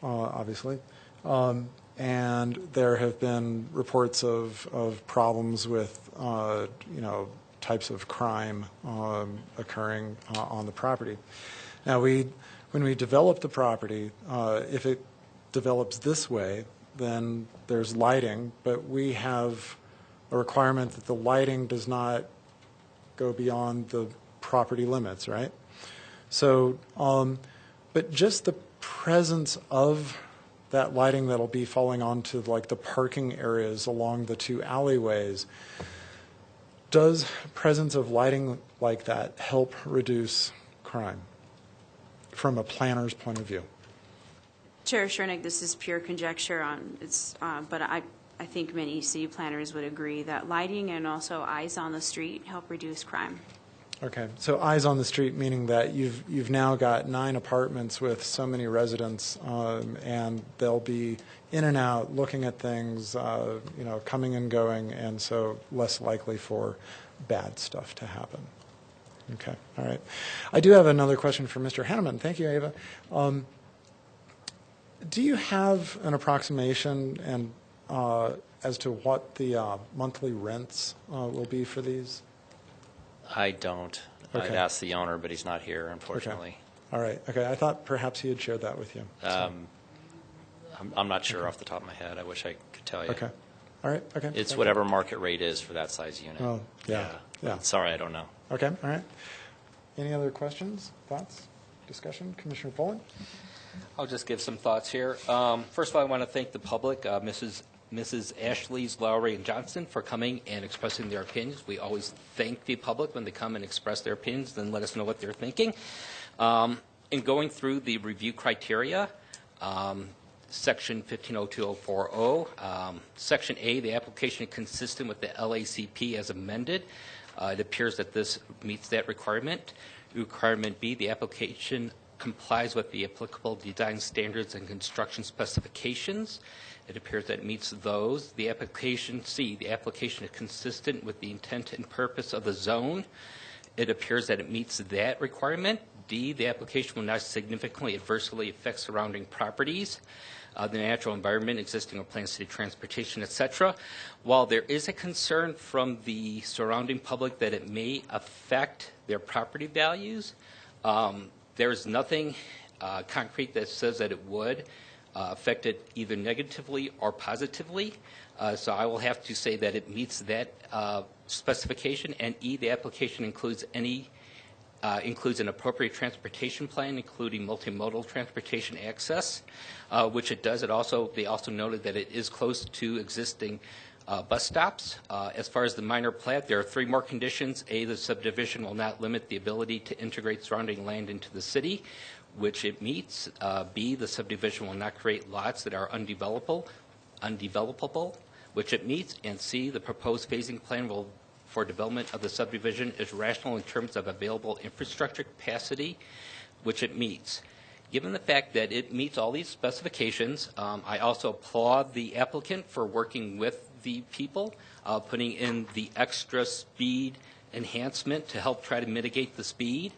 obviously, and there have been reports of problems with, types of crime occurring on the property. Now, when we develop the property, if it develops this way, then there's lighting, but we have a requirement that the lighting does not go beyond the property limits, right? So, but just the presence of that lighting that'll be falling onto like the parking areas along the two alleyways, does presence of lighting like that help reduce crime from a planner's point of view? Chair Schernick, this is pure conjecture but I think many city planners would agree that lighting and also eyes on the street help reduce crime. Okay, so eyes on the street, meaning that you've now got 9 apartments with so many residents, and they'll be in and out, looking at things, coming and going, and so less likely for bad stuff to happen. Okay, all right. I do have another question for Mr. Hanneman. Thank you, Ava. Do you have an approximation and as to what the monthly rents will be for these? I don't. Okay. I'd ask the owner, but he's not here, unfortunately. Okay. All right. Okay. I thought perhaps he had shared that with you. So. I'm not sure off the top of my head. I wish I could tell you. Okay. All right. Okay. It's whatever market rate is for that size unit. Oh, yeah. Yeah. Sorry, I don't know. Okay. All right. Any other questions, thoughts, discussion? Commissioner Poland? I'll just give some thoughts here. First of all, I want to thank the public, Mrs. Ashley's, Lowry, and Johnson for coming and expressing their opinions. We always thank the public when they come and express their opinions, then let us know what they're thinking. In going through the review criteria, Section 1502.040, Section A, the application is consistent with the LACP as amended. It appears that this meets that requirement. Requirement B, the application complies with the applicable design standards and construction specifications. It appears that it meets those. The application C, the application is consistent with the intent and purpose of the zone. It appears that it meets that requirement. D, the application will not significantly adversely affect surrounding properties, the natural environment, existing or planned city transportation, etc. While there is a concern from the surrounding public that it may affect their property values, there is nothing concrete that says that it would. affected either negatively or positively. So I will have to say that it meets that specification. And E, the application includes includes an appropriate transportation plan, including multimodal transportation access, which it does. They also noted that it is close to existing bus stops. As far as the minor plat, there are 3 more conditions. A, the subdivision will not limit the ability to integrate surrounding land into the city, which it meets. B, the subdivision will not create lots that are undevelopable, which it meets. And C, the proposed phasing plan for development of the subdivision is rational in terms of available infrastructure capacity, which it meets. Given the fact that it meets all these specifications, I also applaud the applicant for working with the people, putting in the extra speed enhancement to help try to mitigate the speed.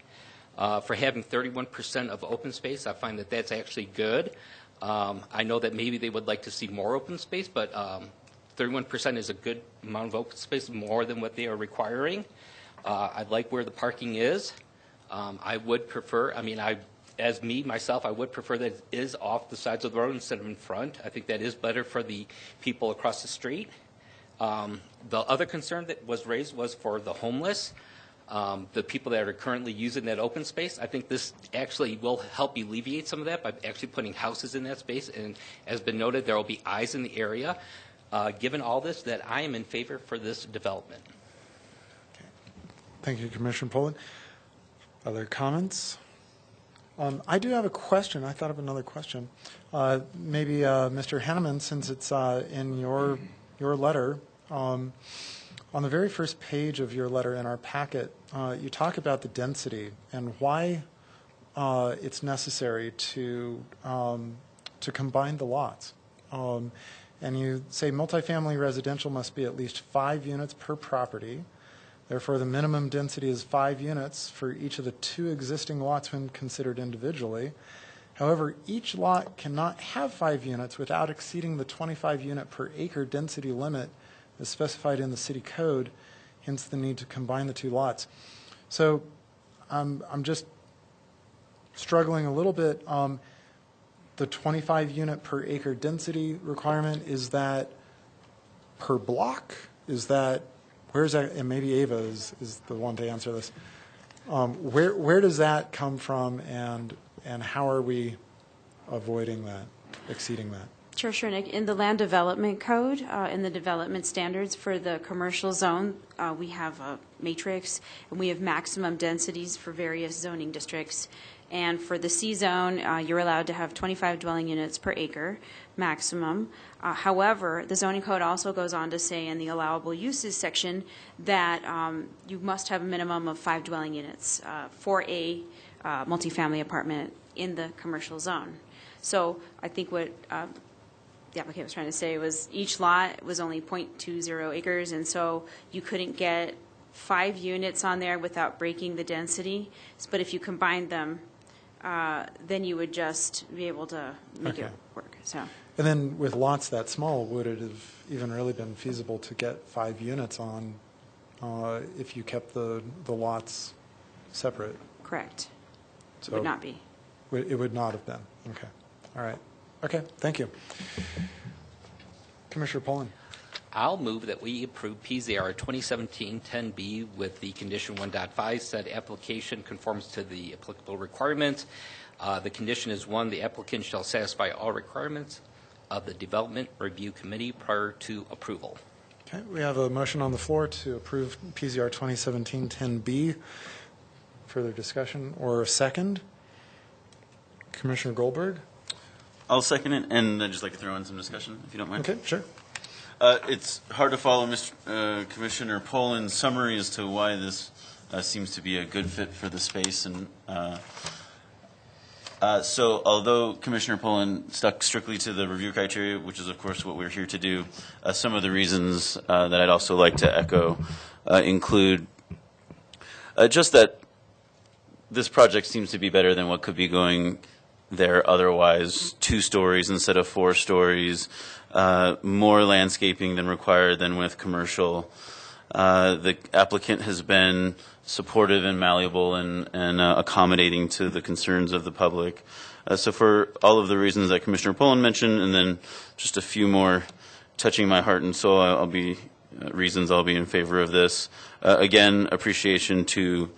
For having 31% of open space, I find that that's actually good. I know that maybe they would like to see more open space, but 31% is a good amount of open space, more than what they are requiring. I like where the parking is. I would prefer, as myself, I would prefer that it is off the sides of the road instead of in front. I think that is better for the people across the street. The other concern that was raised was for the homeless, the people that are currently using that open space. I think this actually will help alleviate some of that by actually putting houses in that space. And as been noted, there will be eyes in the area. Given all this, that I am in favor for this development. Okay. Thank you, Commissioner Poland. Other comments? I do have a question. I thought of another question. Maybe Mr. Henneman, since it's in your letter, on the very first page of your letter in our packet, you talk about the density and why it's necessary to combine the lots. And you say multifamily residential must be at least 5 units per property. Therefore, the minimum density is 5 units for each of the 2 existing lots when considered individually. However, each lot cannot have 5 units without exceeding the 25 unit per acre density limit as specified in the city code, hence the need to combine the 2 lots. So I'm just struggling a little bit. The 25 unit per acre density requirement, is that per block? Is that, where's that, and maybe Ava is the one to answer this. Where does that come from, and how are we avoiding that, exceeding that? Sure, Nick. In the Land Development Code, in the development standards for the commercial zone, we have a matrix, and we have maximum densities for various zoning districts. And for the C zone, you're allowed to have 25 dwelling units per acre maximum. However, the zoning code also goes on to say in the allowable uses section that you must have a minimum of 5 dwelling units for a multifamily apartment in the commercial zone. So I think what the applicant was trying to say was each lot was only 0.20 acres, and so you couldn't get 5 units on there without breaking the density. But if you combined them, then you would just be able to make it work. So. And then with lots that small, would it have even really been feasible to get 5 units on if you kept the lots separate? Correct. So it would not be. It would not have been. Okay. All right. Okay. Thank you. Commissioner Poland. I'll move that we approve PZR 2017-10B with the condition 1.5. Said application conforms to the applicable requirements. The condition is 1, the applicant shall satisfy all requirements of the Development Review Committee prior to approval. Okay. We have a motion on the floor to approve PZR 2017-10B. Further discussion or a second? Commissioner Goldberg? I'll second it, and I'd just like to throw in some discussion, if you don't mind. Okay, sure. It's hard to follow Commissioner Poland's summary as to why this seems to be a good fit for the space. And so although Commissioner Poland stuck strictly to the review criteria, which is, of course, what we're here to do, some of the reasons that I'd also like to echo include just that this project seems to be better than what could be going there otherwise. 2 stories instead of 4 stories, more landscaping than required than with commercial. The applicant has been supportive and malleable and accommodating to the concerns of the public. So for all of the reasons that Commissioner Pullen mentioned, and then just a few more touching my heart and soul, I'll be in favor of this. Again, appreciation to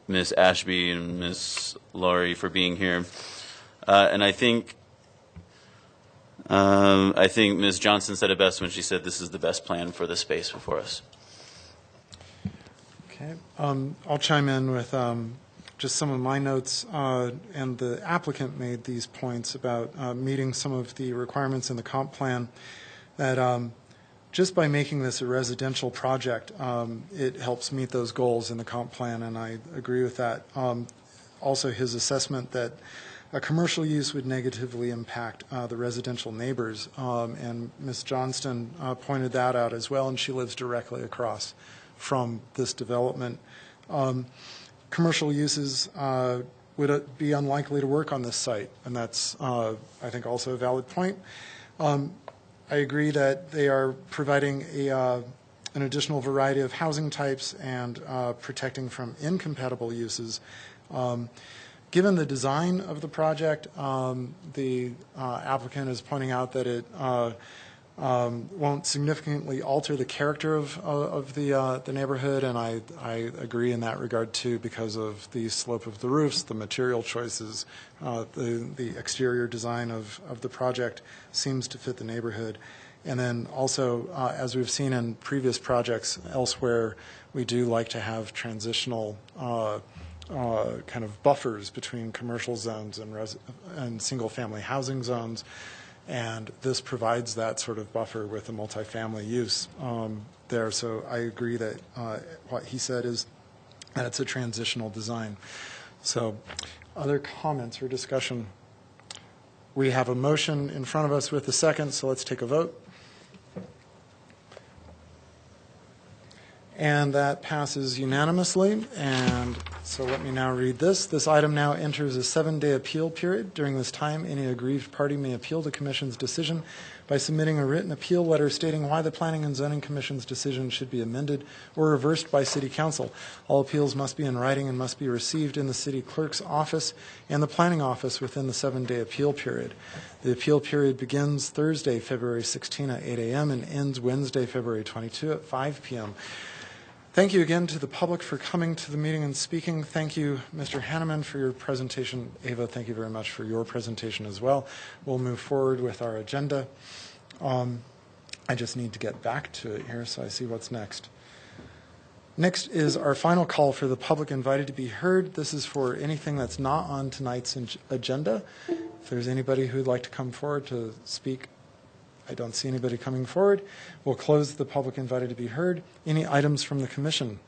Ms. Ashby and Ms. Laurie for being here. And I think Ms. Johnson said it best when she said this is the best plan for the space before us. Okay. I'll chime in with just some of my notes. And the applicant made these points about meeting some of the requirements in the comp plan, that just by making this a residential project, it helps meet those goals in the comp plan, and I agree with that. Also, his assessment that a commercial use would negatively impact the residential neighbors, and Ms. Johnston pointed that out as well, and she lives directly across from this development. Commercial uses would be unlikely to work on this site, and that's, I think, also a valid point. I agree that they are providing an additional variety of housing types and protecting from incompatible uses. Given the design of the project, the applicant is pointing out that it won't significantly alter the character of the neighborhood, and I agree in that regard too, because of the slope of the roofs, the material choices, the exterior design of the project seems to fit the neighborhood. And then also, as we've seen in previous projects elsewhere, we do like to have transitional kind of buffers between commercial zones and single-family housing zones. And this provides that sort of buffer with the multifamily use there. So I agree that what he said is that it's a transitional design. So other comments or discussion? We have a motion in front of us with a second, so let's take a vote. And that passes unanimously. And so let me now read this. This item now enters a 7-day appeal period. During this time, any aggrieved party may appeal the Commission's decision by submitting a written appeal letter stating why the Planning and Zoning Commission's decision should be amended or reversed by City Council. All appeals must be in writing and must be received in the City Clerk's office and the Planning Office within the 7-day appeal period. The appeal period begins Thursday, February 16 at 8 a.m. and ends Wednesday, February 22 at 5 p.m. Thank you again to the public for coming to the meeting and speaking. Thank you, Mr. Hanneman, for your presentation. Ava, thank you very much for your presentation as well. We'll move forward with our agenda. I just need to get back to it here so I see what's next. Next is our final call for the public invited to be heard. This is for anything that's not on tonight's agenda. If there's anybody who'd like to come forward to speak, I don't see anybody coming forward. We'll close the public invited to be heard. Any items from the Commission?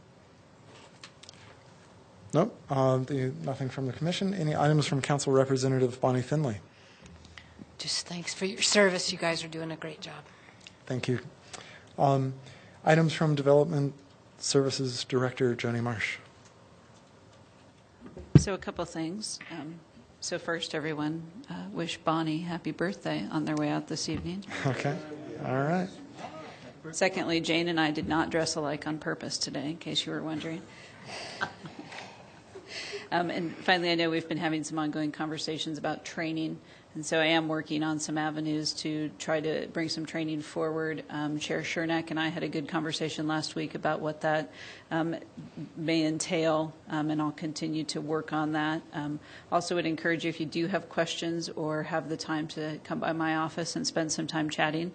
Nope, nothing from the Commission. Any items from Council Representative Bonnie Finley? Just thanks for your service. You guys are doing a great job. Thank you. Items from Development Services Director Joni Marsh. So a couple things. So first, everyone, wish Bonnie happy birthday on their way out this evening. Okay. All right. Secondly, Jane and I did not dress alike on purpose today, in case you were wondering. And finally, I know we've been having some ongoing conversations about training, and so I am working on some avenues to try to bring some training forward. Chair Schernak and I had a good conversation last week about what that may entail, and I'll continue to work on that. Also would encourage you, if you do have questions or have the time to come by my office and spend some time chatting,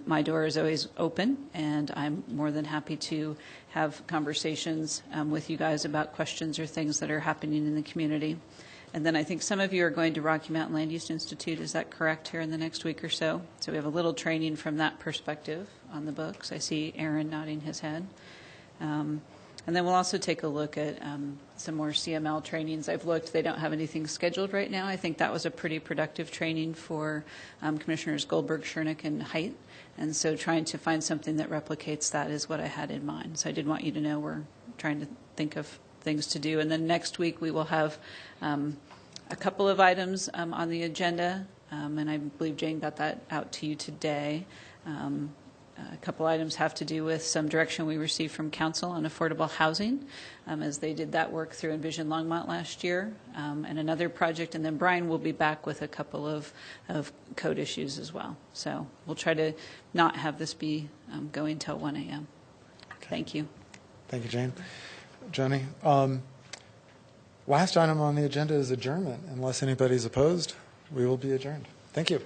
my door is always open, and I'm more than happy to have conversations with you guys about questions or things that are happening in the community. And then I think some of you are going to Rocky Mountain Land Use Institute. Is that correct, here in the next week or so? So we have a little training from that perspective on the books. I see Aaron nodding his head. And then we'll also take a look at some more CML trainings. I've looked. They don't have anything scheduled right now. I think that was a pretty productive training for Commissioners Goldberg, Schernak, and Height. And so trying to find something that replicates that is what I had in mind. So I did want you to know we're trying to think of things to do. And then next week we will have a couple of items on the agenda, and I believe Jane got that out to you today. A couple items have to do with some direction we received from council on affordable housing, as they did that work through Envision Longmont last year, and another project. And then Brian will be back with a couple of code issues as well. So we'll try to not have this be going till 1 a.m. Okay. Thank you. Thank you, Jane. Jenny, last item on the agenda is adjournment. Unless anybody's opposed, we will be adjourned. Thank you.